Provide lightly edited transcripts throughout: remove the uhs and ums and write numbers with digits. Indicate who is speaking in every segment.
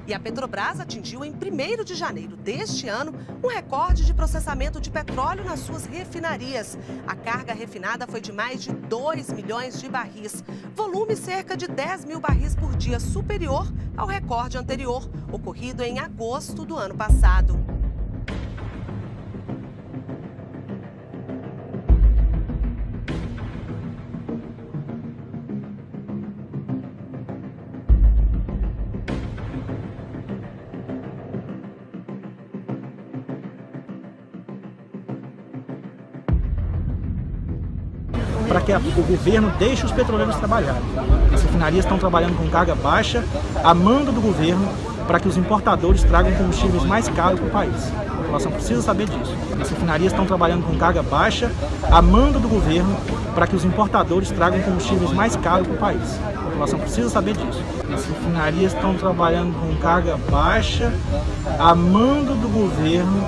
Speaker 1: E a Petrobras atingiu em 1º de janeiro deste ano um recorde de processamento de petróleo nas suas refinarias. A carga refinada foi de mais de 2 milhões de barris, volume cerca de 10 mil barris por dia, superior ao recorde anterior, ocorrido em agosto do ano passado.
Speaker 2: Para que o governo deixe os petroleiros trabalharem. As refinarias estão trabalhando com carga baixa, a mando do governo, para que os importadores tragam combustíveis mais caros para o país. A população precisa saber disso. As refinarias estão trabalhando com carga baixa, a mando do governo, para que os importadores tragam combustíveis mais caros para o país. A população precisa saber disso. As refinarias estão trabalhando com carga baixa, a mando do governo,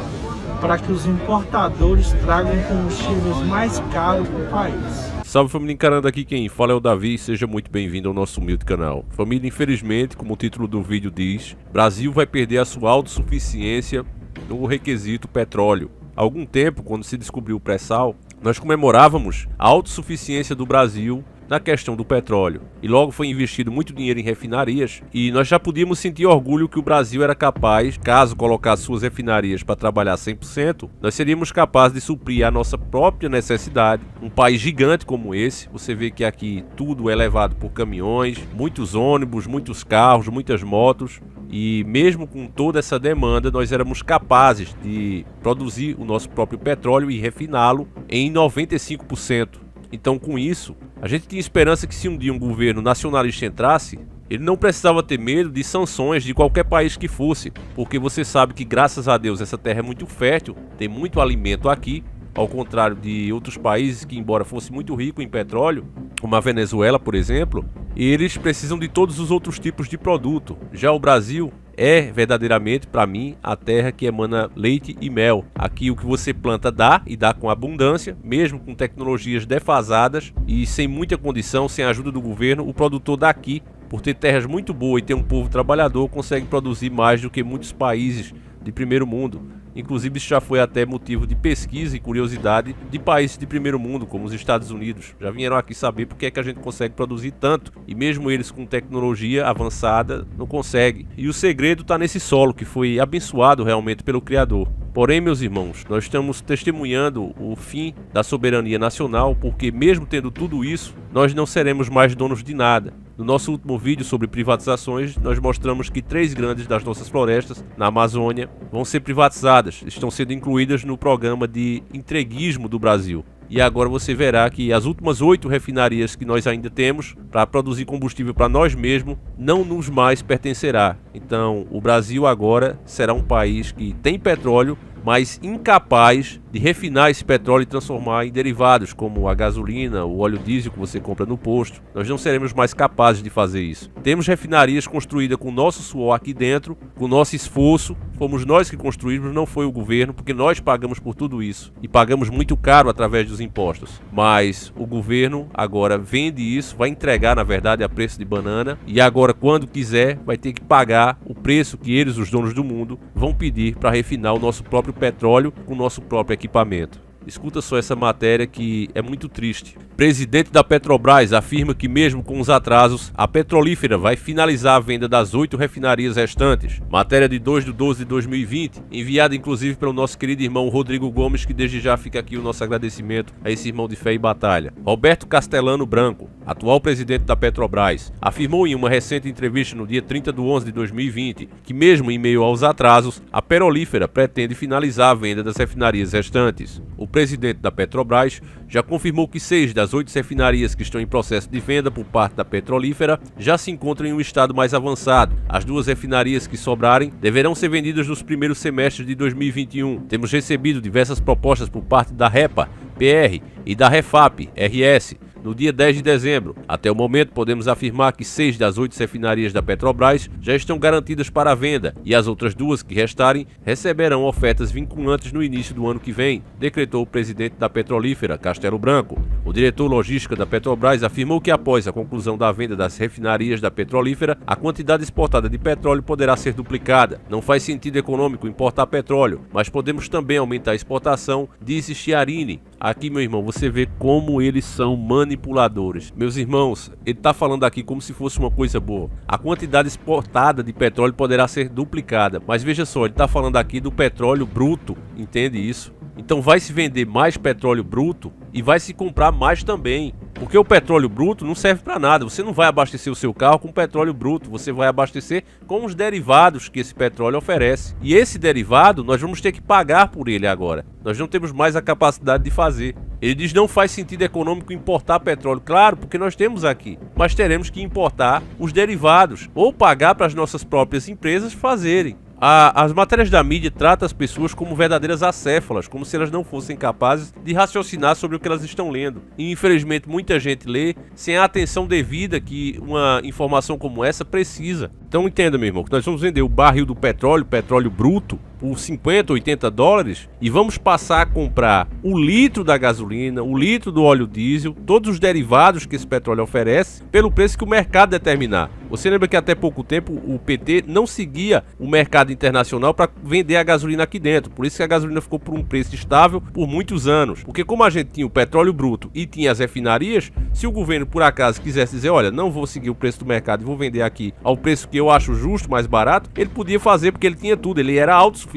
Speaker 2: para que os importadores tragam combustíveis mais caros para o país.
Speaker 3: Salve família encarando, aqui quem fala é o Davi e seja muito bem-vindo ao nosso humilde canal. Família, infelizmente, como o título do vídeo diz, Brasil vai perder a sua autossuficiência no requisito petróleo. Há algum tempo, quando se descobriu o pré-sal, nós comemorávamos a autossuficiência do Brasil na questão do petróleo. E logo foi investido muito dinheiro em refinarias e nós já podíamos sentir orgulho que o Brasil era capaz, caso colocasse suas refinarias para trabalhar 100%, nós seríamos capazes de suprir a nossa própria necessidade. Um país gigante como esse, você vê que aqui tudo é levado por caminhões, muitos ônibus, muitos carros, muitas motos. E mesmo com toda essa demanda, nós éramos capazes de produzir o nosso próprio petróleo e refiná-lo em 95%. Então, com isso, a gente tinha esperança que se um dia um governo nacionalista entrasse, ele não precisava ter medo de sanções de qualquer país que fosse, porque você sabe que, graças a Deus, essa terra é muito fértil, tem muito alimento aqui, ao contrário de outros países que, embora fosse muito rico em petróleo, como a Venezuela, por exemplo, eles precisam de todos os outros tipos de produto. Já o Brasil é verdadeiramente, para mim, a terra que emana leite e mel. Aqui o que você planta dá, e dá com abundância, mesmo com tecnologias defasadas e sem muita condição, sem a ajuda do governo, o produtor daqui, por ter terras muito boas e ter um povo trabalhador, consegue produzir mais do que muitos países de primeiro mundo. Inclusive isso já foi até motivo de pesquisa e curiosidade de países de primeiro mundo, como os Estados Unidos. Já vieram aqui saber porque é que a gente consegue produzir tanto, e mesmo eles com tecnologia avançada não conseguem. E o segredo está nesse solo que foi abençoado realmente pelo Criador. Porém, meus irmãos, nós estamos testemunhando o fim da soberania nacional, porque mesmo tendo tudo isso, nós não seremos mais donos de nada. No nosso último vídeo sobre privatizações, nós mostramos que 3 grandes das nossas florestas, na Amazônia, vão ser privatizadas, estão sendo incluídas no programa de entreguismo do Brasil. E agora você verá que as últimas 8 refinarias que nós ainda temos para produzir combustível para nós mesmos não nos mais pertencerá. Então o Brasil agora será um país que tem petróleo, mas incapaz de refinar esse petróleo e transformar em derivados, como a gasolina, o óleo diesel que você compra no posto. Nós não seremos mais capazes de fazer isso. Temos refinarias construídas com o nosso suor aqui dentro, com o nosso esforço. Fomos nós que construímos, não foi o governo, porque nós pagamos por tudo isso. E pagamos muito caro através dos impostos. Mas o governo agora vende isso, vai entregar, na verdade, a preço de banana. E agora, quando quiser, vai ter que pagar o preço que eles, os donos do mundo, vão pedir para refinar o nosso próprio petróleo com o nosso próprio equipamento. Escuta só essa matéria que é muito triste. Presidente da Petrobras afirma que mesmo com os atrasos, a petrolífera vai finalizar a venda das 8 refinarias restantes. Matéria de 2/12/2020, enviada inclusive pelo nosso querido irmão Rodrigo Gomes, que desde já fica aqui o nosso agradecimento a esse irmão de fé e batalha. Roberto Castellano Branco, atual presidente da Petrobras, afirmou em uma recente entrevista no dia 30/11/2020 que mesmo em meio aos atrasos, a petrolífera pretende finalizar a venda das refinarias restantes. O presidente da Petrobras já confirmou que 6 das 8 refinarias que estão em processo de venda por parte da petrolífera já se encontram em um estado mais avançado. As 2 refinarias que sobrarem deverão ser vendidas nos primeiros semestres de 2021. Temos recebido diversas propostas por parte da REPA, PR, e da Refap, RS, no dia 10 de dezembro. Até o momento, podemos afirmar que 6 das 8 refinarias da Petrobras já estão garantidas para a venda e as outras 2 que restarem receberão ofertas vinculantes no início do ano que vem, decretou o presidente da petrolífera, Castelo Branco. O diretor logística da Petrobras afirmou que após a conclusão da venda das refinarias da petrolífera, a quantidade exportada de petróleo poderá ser duplicada. Não faz sentido econômico importar petróleo, mas podemos também aumentar a exportação, disse Chiarini. Aqui, meu irmão, você vê como eles são manipuladores. Meus irmãos, ele está falando aqui como se fosse uma coisa boa. A quantidade exportada de petróleo poderá ser duplicada, mas veja só, ele está falando aqui do petróleo bruto, entende isso? Então vai se vender mais petróleo bruto e vai se comprar mais também. Porque o petróleo bruto não serve para nada. Você não vai abastecer o seu carro com petróleo bruto. Você vai abastecer com os derivados que esse petróleo oferece. E esse derivado nós vamos ter que pagar por ele agora. Nós não temos mais a capacidade de fazer. Ele diz não faz sentido econômico importar petróleo. Claro, porque nós temos aqui. Mas teremos que importar os derivados ou pagar para as nossas próprias empresas fazerem. As matérias da mídia tratam as pessoas como verdadeiras acéfalas, como se elas não fossem capazes de raciocinar sobre o que elas estão lendo. E infelizmente muita gente lê sem a atenção devida que uma informação como essa precisa. Então entenda, meu irmão, que nós vamos vender o barril do petróleo bruto, por 50, 80 dólares e vamos passar a comprar o litro da gasolina, o litro do óleo diesel, todos os derivados que esse petróleo oferece, pelo preço que o mercado determinar. Você lembra que até pouco tempo o PT não seguia o mercado internacional para vender a gasolina aqui dentro, por isso que a gasolina ficou por um preço estável por muitos anos, porque como a gente tinha o petróleo bruto e tinha as refinarias, se o governo por acaso quisesse dizer, olha, não vou seguir o preço do mercado e vou vender aqui ao preço que eu acho justo, mais barato, ele podia fazer porque ele tinha tudo, ele era autossuficiente.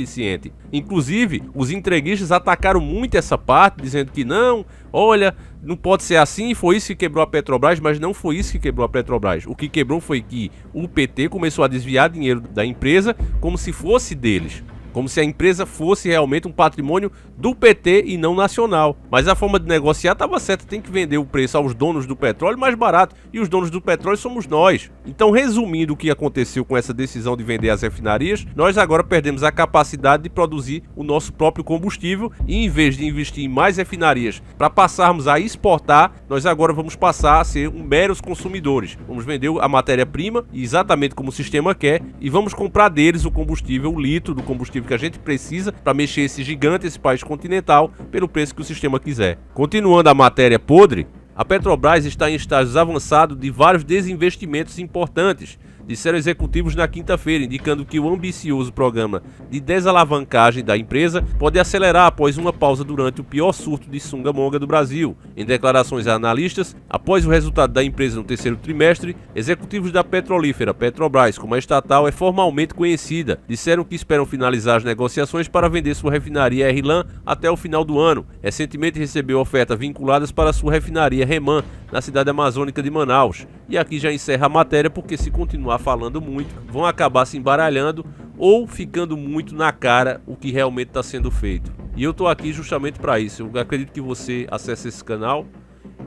Speaker 3: Inclusive, os entreguistas atacaram muito essa parte, dizendo que não, olha, não pode ser assim, foi isso que quebrou a Petrobras, mas não foi isso que quebrou a Petrobras. O que quebrou foi que o PT começou a desviar dinheiro da empresa como se fosse deles. Como se a empresa fosse realmente um patrimônio do PT e não nacional. Mas a forma de negociar estava certa, tem que vender o preço aos donos do petróleo mais barato. E os donos do petróleo somos nós. Então, resumindo o que aconteceu com essa decisão de vender as refinarias, nós agora perdemos a capacidade de produzir o nosso próprio combustível. E em vez de investir em mais refinarias para passarmos a exportar, nós agora vamos passar a ser meros consumidores. Vamos vender a matéria-prima, exatamente como o sistema quer, e vamos comprar deles o combustível, o litro do combustível que a gente precisa para mexer esse gigante, esse país continental, pelo preço que o sistema quiser. Continuando a matéria podre, a Petrobras está em estágios avançados de vários desinvestimentos importantes, disseram executivos na quinta-feira, indicando que o ambicioso programa de desalavancagem da empresa pode acelerar após uma pausa durante o pior surto de sunga-monga do Brasil. Em declarações a analistas, após o resultado da empresa no terceiro trimestre, executivos da petrolífera Petrobras, como a estatal é formalmente conhecida, disseram que esperam finalizar as negociações para vender sua refinaria RLAM até o final do ano. Recentemente recebeu ofertas vinculadas para sua refinaria REMAN, na cidade amazônica de Manaus. E aqui já encerra a matéria, porque se continuar falando muito, vão acabar se embaralhando ou ficando muito na cara o que realmente está sendo feito. E eu estou aqui justamente para isso. Eu acredito que você acesse esse canal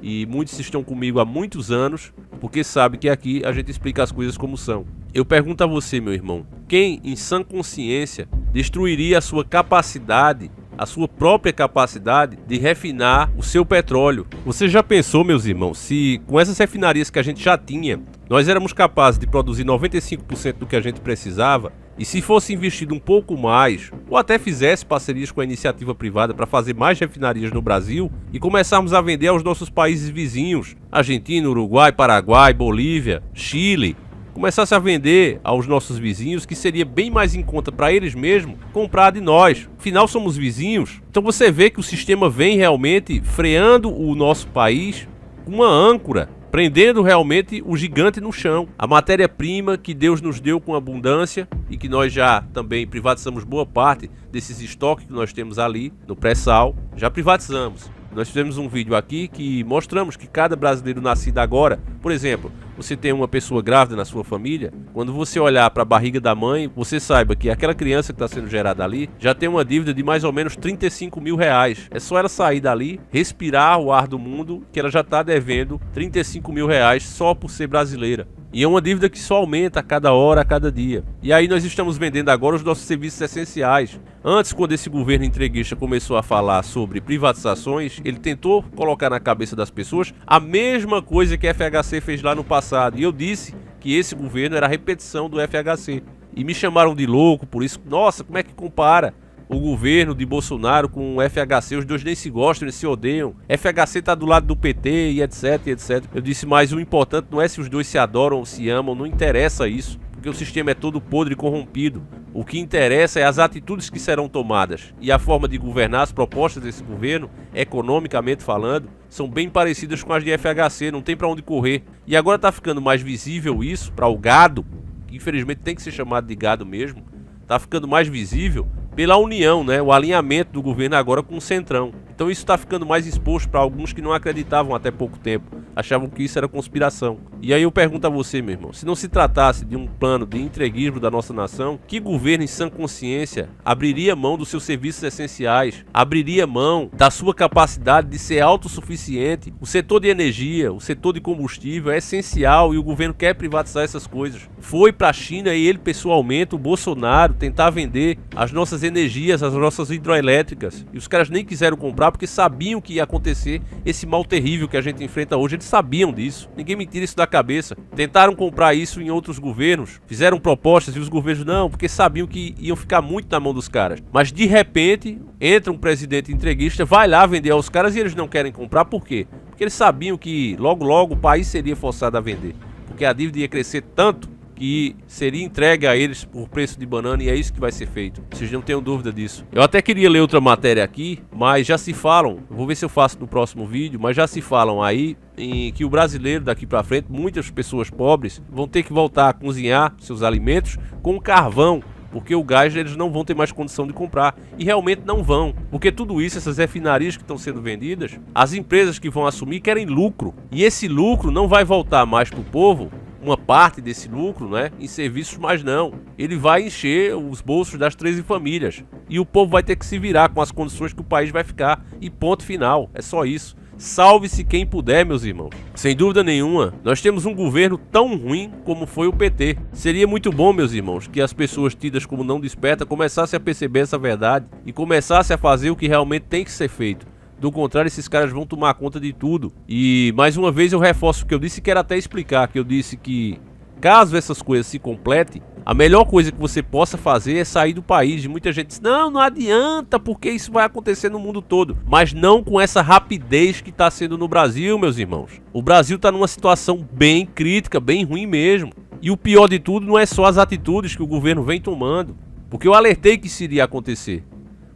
Speaker 3: e muitos estão comigo há muitos anos, porque sabe que aqui a gente explica as coisas como são. Eu pergunto a você, meu irmão, quem em sã consciência destruiria a sua capacidade, a sua própria capacidade de refinar o seu petróleo? Você já pensou, meus irmãos, se com essas refinarias que a gente já tinha, nós éramos capazes de produzir 95% do que a gente precisava, e se fosse investido um pouco mais, ou até fizesse parcerias com a iniciativa privada para fazer mais refinarias no Brasil e começarmos a vender aos nossos países vizinhos, Argentina, Uruguai, Paraguai, Bolívia, Chile, começasse a vender aos nossos vizinhos, que seria bem mais em conta para eles mesmos comprar de nós. Afinal, somos vizinhos. Então você vê que o sistema vem realmente freando o nosso país com uma âncora, prendendo realmente o gigante no chão. A matéria-prima que Deus nos deu com abundância e que nós já também privatizamos boa parte desses estoques que nós temos ali no pré-sal, já privatizamos. Nós fizemos um vídeo aqui que mostramos que cada brasileiro nascido agora, por exemplo, você tem uma pessoa grávida na sua família, quando você olhar para a barriga da mãe, você saiba que aquela criança que está sendo gerada ali já tem uma dívida de mais ou menos 35 mil reais. É só ela sair dali, respirar o ar do mundo, que ela já está devendo 35 mil reais só por ser brasileira. E é uma dívida que só aumenta a cada hora, a cada dia. E aí nós estamos vendendo agora os nossos serviços essenciais. Antes, quando esse governo entreguista começou a falar sobre privatizações, ele tentou colocar na cabeça das pessoas a mesma coisa que a FHC fez lá no passado. E eu disse que esse governo era a repetição do FHC. E me chamaram de louco por isso. Nossa, como é que compara o governo de Bolsonaro com o FHC? Os dois nem se gostam, nem se odeiam. FHC tá do lado do PT e etc, etc. Eu disse, mas o importante não é se os dois se adoram ou se amam, não interessa isso. Porque o sistema é todo podre e corrompido. O que interessa é as atitudes que serão tomadas. E a forma de governar, as propostas desse governo, economicamente falando, são bem parecidas com as de FHC, não tem para onde correr. E agora tá ficando mais visível isso para o gado, que infelizmente tem que ser chamado de gado mesmo. Tá ficando mais visível pela união, né? O alinhamento do governo agora com o Centrão. Então isso está ficando mais exposto para alguns que não acreditavam até pouco tempo. Achavam que isso era conspiração. E aí eu pergunto a você, meu irmão, se não se tratasse de um plano de entreguismo da nossa nação, que governo em sã consciência abriria mão dos seus serviços essenciais, abriria mão da sua capacidade de ser autossuficiente? O setor de energia, o setor de combustível é essencial e o governo quer privatizar essas coisas. Foi para a China e ele pessoalmente, o Bolsonaro, tentar vender as nossas energias, as nossas hidroelétricas. E os caras nem quiseram comprar porque sabiam que ia acontecer esse mal terrível que a gente enfrenta hoje. Eles sabiam disso. Ninguém me tira isso da cabeça. Tentaram comprar isso em outros governos, fizeram propostas e os governos não, porque sabiam que iam ficar muito na mão dos caras. Mas de repente, entra um presidente entreguista, vai lá vender aos caras e eles não querem comprar. Por quê? Porque eles sabiam que logo logo o país seria forçado a vender. Porque a dívida ia crescer tanto que seria entregue a eles por preço de banana e é isso que vai ser feito. Vocês não tenham dúvida disso. Eu até queria ler outra matéria aqui, mas já se falam, vou ver se eu faço no próximo vídeo, mas já se falam aí em que o brasileiro daqui pra frente, muitas pessoas pobres, vão ter que voltar a cozinhar seus alimentos com carvão, porque o gás eles não vão ter mais condição de comprar. E realmente não vão. Porque tudo isso, essas refinarias que estão sendo vendidas, as empresas que vão assumir querem lucro. E esse lucro não vai voltar mais pro povo, uma parte desse lucro, né, em serviços, mas não. Ele vai encher os bolsos das 13 famílias. E o povo vai ter que se virar com as condições que o país vai ficar. E ponto final. É só isso. Salve-se quem puder, meus irmãos. Sem dúvida nenhuma, nós temos um governo tão ruim como foi o PT. Seria muito bom, meus irmãos, que as pessoas tidas como não despertas começassem a perceber essa verdade e começassem a fazer o que realmente tem que ser feito. Do contrário, esses caras vão tomar conta de tudo. E mais uma vez eu reforço o que eu disse e quero até explicar, que eu disse que caso essas coisas se completem, a melhor coisa que você possa fazer é sair do país. E muita gente diz, não adianta, porque isso vai acontecer no mundo todo. Mas não com essa rapidez que está sendo no Brasil, meus irmãos. O Brasil está numa situação bem crítica, bem ruim mesmo. E o pior de tudo não é só as atitudes que o governo vem tomando, porque eu alertei que isso iria acontecer.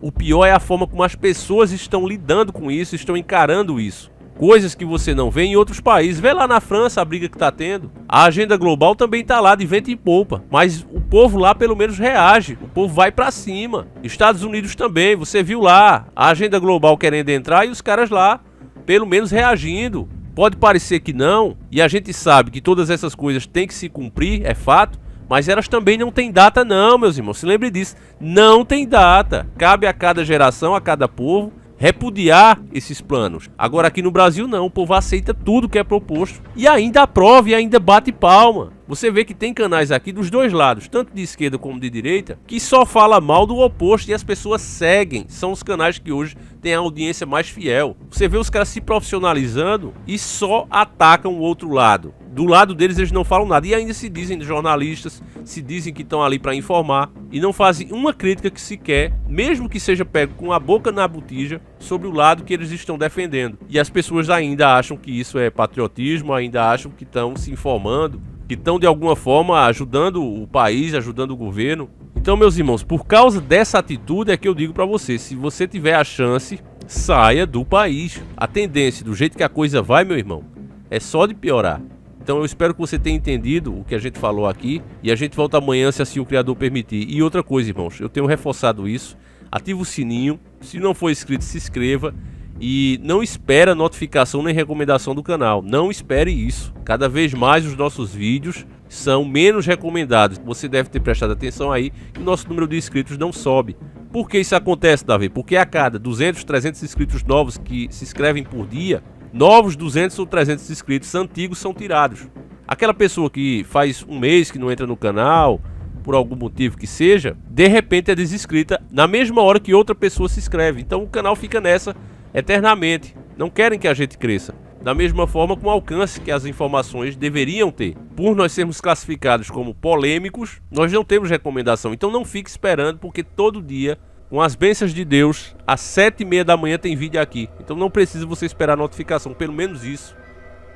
Speaker 3: O pior é a forma como as pessoas estão lidando com isso, estão encarando isso. Coisas que você não vê em outros países. Vê lá na França a briga que está tendo. A agenda global também está lá de vento em popa. Mas o povo lá pelo menos reage. O povo vai para cima. Estados Unidos também. Você viu lá a agenda global querendo entrar e os caras lá pelo menos reagindo. Pode parecer que não. E a gente sabe que todas essas coisas têm que se cumprir, é fato. Mas elas também não têm data não, meus irmãos. Se lembre disso. Não tem data. Cabe a cada geração, a cada povo, repudiar esses planos. Agora aqui no Brasil não. O povo aceita tudo que é proposto. E ainda aprova e ainda bate palma. Você vê que tem canais aqui dos dois lados, tanto de esquerda como de direita, que só fala mal do oposto e as pessoas seguem. São os canais que hoje têm a audiência mais fiel. Você vê os caras se profissionalizando e só atacam o outro lado. Do lado deles eles não falam nada e ainda se dizem jornalistas, se dizem que estão ali para informar e não fazem uma crítica que sequer, mesmo que seja pego com a boca na botija, sobre o lado que eles estão defendendo. E as pessoas ainda acham que isso é patriotismo, ainda acham que estão se informando, que estão de alguma forma ajudando o país, ajudando o governo. Então, meus irmãos, por causa dessa atitude é que eu digo para você, se você tiver a chance, saia do país. A tendência, do jeito que a coisa vai, meu irmão, é só de piorar. Então eu espero que você tenha entendido o que a gente falou aqui e a gente volta amanhã se assim o Criador permitir. E outra coisa, irmãos, eu tenho reforçado isso, ativa o sininho, se não for inscrito se inscreva e não espera notificação nem recomendação do canal, não espere isso. Cada vez mais os nossos vídeos são menos recomendados, você deve ter prestado atenção aí que o nosso número de inscritos não sobe. Por que isso acontece, Davi? Porque a cada 200, 300 inscritos novos que se inscrevem por dia, novos 200 ou 300 inscritos antigos são tirados. Aquela pessoa que faz um mês que não entra no canal, por algum motivo que seja, de repente é desinscrita na mesma hora que outra pessoa se inscreve. Então o canal fica nessa eternamente. Não querem que a gente cresça. Da mesma forma com o alcance que as informações deveriam ter. Por nós sermos classificados como polêmicos, nós não temos recomendação. Então não fique esperando, porque todo dia, com as bênçãos de Deus, às 7h30 da manhã tem vídeo aqui. Então não precisa você esperar a notificação, pelo menos isso,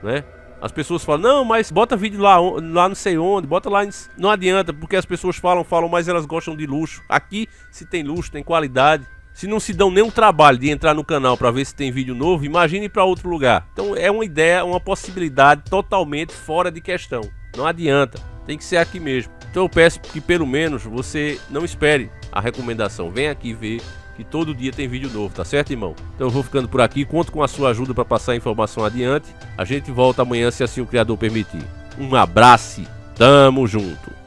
Speaker 3: né? As pessoas falam, não, mas bota vídeo lá não sei onde, bota lá, não adianta, porque as pessoas falam, mas elas gostam de luxo. Aqui, se tem luxo, tem qualidade. Se não se dão nenhum trabalho de entrar no canal para ver se tem vídeo novo, imagine para outro lugar. Então é uma ideia, uma possibilidade totalmente fora de questão. Não adianta, tem que ser aqui mesmo. Então eu peço que pelo menos você não espere a recomendação. Vem aqui ver que todo dia tem vídeo novo, tá certo, irmão? Então eu vou ficando por aqui, conto com a sua ajuda para passar a informação adiante. A gente volta amanhã, se assim o Criador permitir. Um abraço, tamo junto!